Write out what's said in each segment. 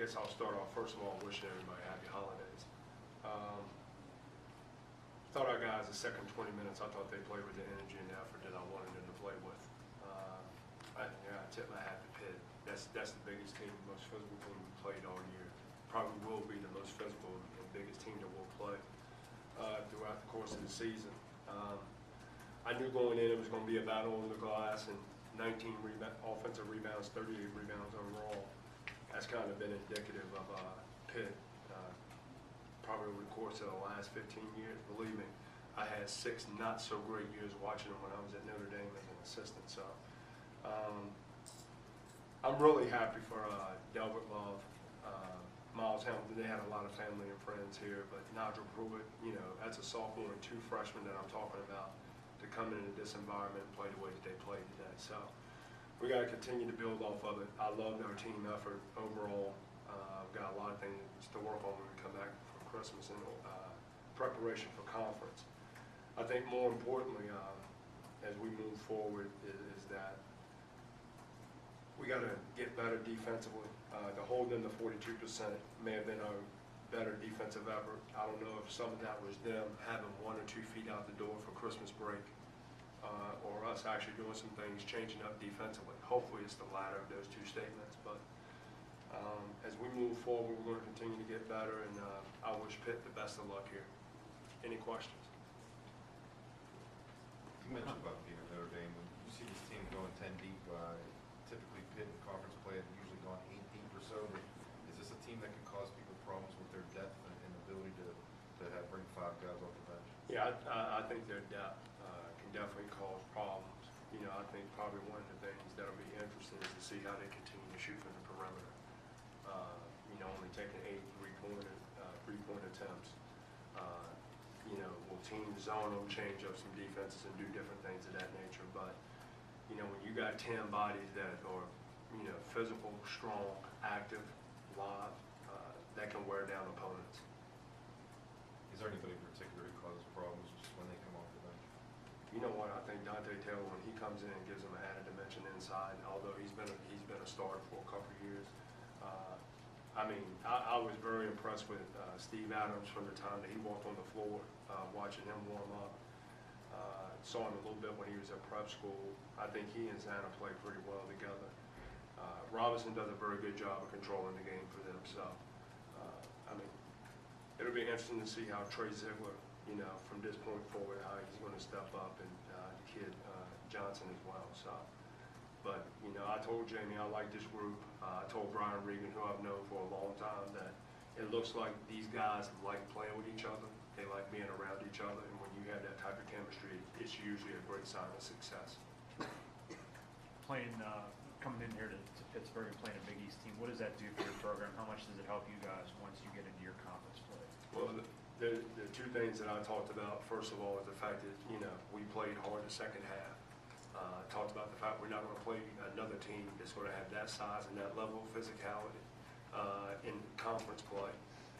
guess I'll start off first of all wishing everybody happy holidays. Thought our guys the second 20 minutes, I thought they played with the energy and effort that I wanted them to play with. I tip my hat to Pitt. That's the biggest team, the most physical team we played all year. Probably will be the most physical and biggest team that we'll play throughout the course of the season. I knew going in it was going to be a battle on the glass, and 19 offensive rebounds, 38 rebounds overall. That's kind of been indicative of Pitt. Probably over the course of the last 15 years, believe me, I had 6 not so great years watching them when I was at Notre Dame as an assistant. So I'm really happy for Delbert Love, Miles Hamilton. They had a lot of family and friends here, but Nigel Pruitt, that's a sophomore and 2 freshmen that I'm talking about to come into this environment and play the way that they played today. So we got to continue to build off of it. I loved our team effort overall. I've got a lot of things to work on when we come back for Christmas and preparation for conference. I think more importantly, as we move forward, is that we got to get better defensively. To hold them to 42% may have been a better defensive effort. I don't know if some of that was them having 1 or 2 feet out the door for Christmas break, or us actually doing some things, changing up defensively. Hopefully it's the latter of those 2 statements. But as we move forward, we're going to continue to get better, and I wish Pitt the best of luck here. Any questions? You mentioned about being at Notre Dame. When you see this team going 10 deep, typically Pitt in conference play have usually gone 8 deep or so. But is this a team that can cause people problems with their depth and ability to bring 5 guys off the bench? Yeah, I think their depth can definitely cause problems. I think probably one of the things that'll be interesting is to see how they continue to shoot from the perimeter. Only taking 8 3-point attempts. Will teams zone them, change up some defenses, and do different things of that nature. But when you got 10 bodies that are physical, strong, active, live, that can wear down opponents. Is there anybody in particular who causes problems just when they come off the bench? You know what? I think Dante Taylor, when he comes in, gives them an added dimension inside. Although he's been a starter for a couple of years. I was very impressed with Steve Adams from the time that he walked on the floor, watching him warm up. Saw him a little bit when he was at prep school. I think he and Zana play pretty well together. Robinson does a very good job of controlling the game for them. So, it'll be interesting to see how Trey Ziegler, from this point forward, how he's going to step up, and the kid Johnson as well. So, but I told Jamie I like this group. I told Brian Regan, who I've known for a long time, that it looks like these guys like playing with each other. They like being around each other, and when you have that type of chemistry, it's usually a great sign of success. Coming in here to Pittsburgh and playing a Big East team, what does that do for your program? How much does it help you guys once you get into your conference play? Well, the 2 things that I talked about, first of all, is the fact that, we played hard the second half. Talked about the fact we're not going to play another team that's going to have that size and that level of physicality in conference play.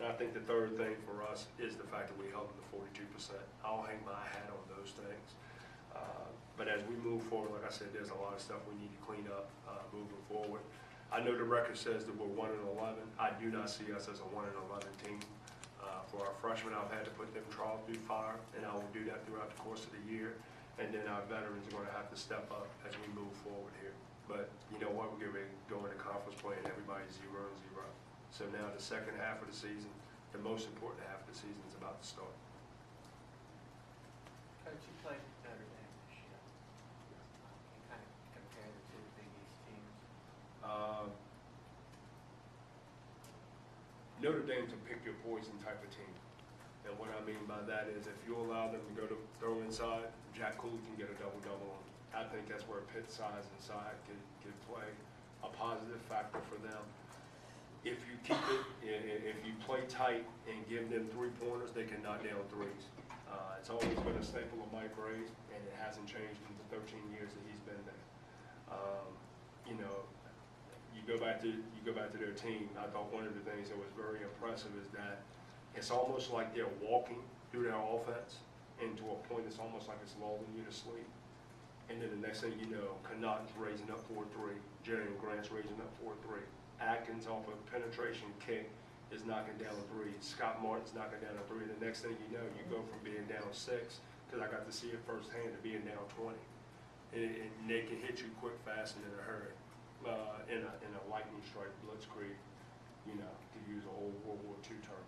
And I think the third thing for us is the fact that we held them to 42%. I'll hang my hat on those things. But as we move forward, like I said, there's a lot of stuff we need to clean up moving forward. I know the record says that we're 1-11. I do not see us as a 1-11 team. For our freshmen, I've had to put them trial through fire, and I will do that throughout the course of the year. And then our veterans are going to have to step up as we move forward here. But you know what? We're getting ready to go into conference play, and everybody's 0-0. So now the second half of the season, the most important half of the season, is about to start. Coach, you played at Notre Dame this year. Can you kind of compare the 2 Big East teams? Notre Dame's a pick your poison type of team. And what I mean by that is if you allow them to go to throw inside, Jack Cooley can get a double-double on them. I think that's where Pitt's size inside can play a positive factor for them. If you keep it, if you play tight and give them 3-pointers, they can knock down 3s. It's always been a staple of Mike Gray's, and it hasn't changed in the 13 years that he's been there. You go back to their team. I thought one of the things that was very impressive is that it's almost like they're walking through their offense, and to a point it's almost like it's lulling you to sleep. And then the next thing you know, Connaughton's raising up 4-3, Jerry and Grant's raising up 4-3. Atkins off a penetration kick is knocking down a three. Scott Martin's knocking down a three. The next thing you know, you go from being down 6, because I got to see it firsthand, to being down 20. And they can hit you quick, fast, and in a hurry. In a lightning strike, blitzkrieg, you know, to use an old World War II term.